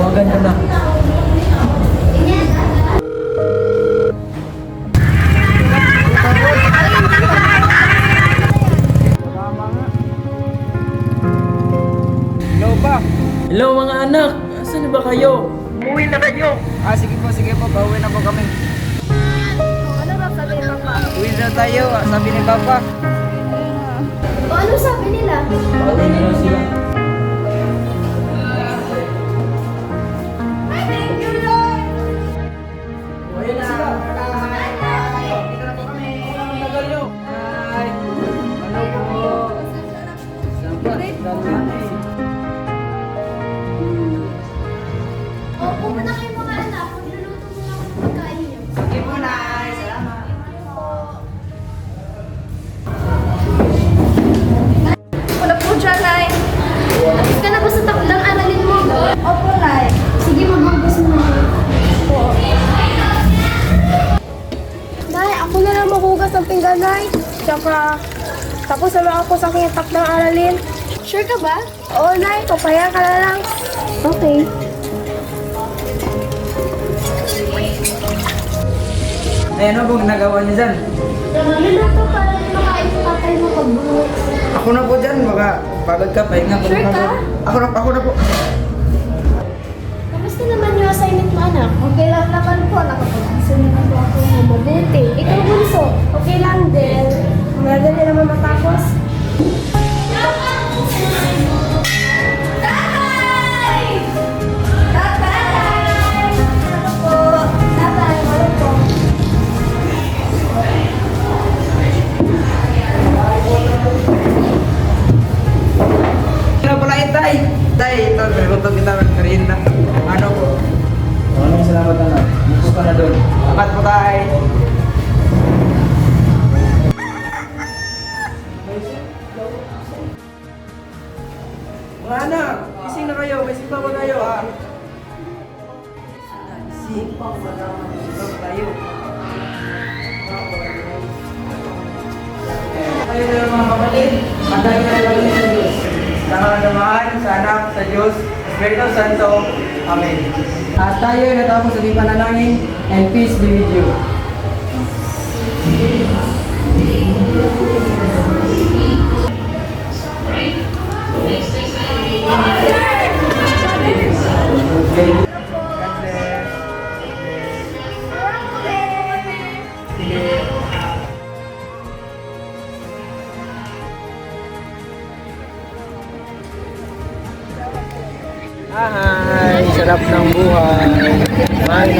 Tawagan ko na. Hello pa. Hello mga anak, asan na ba kayo? Umuwi na kayo. Sige po, pauwi na po kami. Ano ba sabi ni Papa? Uwi na tayo, sabi ni Papa. O ano sabi nila? Pauwi na lang sila. Thank you, Lord! Ayun na sila. Dito na po kami. Tagal nyo. Hi. Ano po? O, pumunta kayo mga anak. Magluluto muna ako ng pagkain niyo. Sige po, Nay. Salamat. Wala po dyan, Nay. Tapos ka na ba sa takdang aralin mo? Opo, Nay. Sige, magmagos mo na. Opo. Nay, ako na lang maghugas ng pinggan, Nay. Tsaka, tapos naman ako sa aking takdang aralin. Sure ka ba? Oo, Nay. Papayaan ka na lang. Okay. Ay, ano pong ginagawa niyo dyan? Niluto para makain sa tatay mo pagbuhok. Ako na po dyan, baka pagod ka, pahinga po. Sure ka? Ako na po. Kamusta naman yung assignment mo, anak? Okay lang naman po. Nakapag-answer naman po ako ng mabuti. Ikaw, Bunso, okay lang din. Madali naman matapos. Tatay! Tatay! Ano po? Tatay, ano po? Ano pala yun, Tay? Tay, ito, naluto kita ng merienda. Ano po? Maraming salamat anak. Buko ka na doon. Salamat po, Tay. Mga anak, gising na kayo. May simpa ba kayo, ah? Simpa tayo. Kayo na mga kapatid, antayin na lang sa Diyos. Nakakadamahan sa anak, sa Diyos, Espiritu Santo. Amen. At tayo ay natapos sa ating panalangin, and peace be with you. Okay. God bless. Sige. Ay, sarap ng buhay. Ay,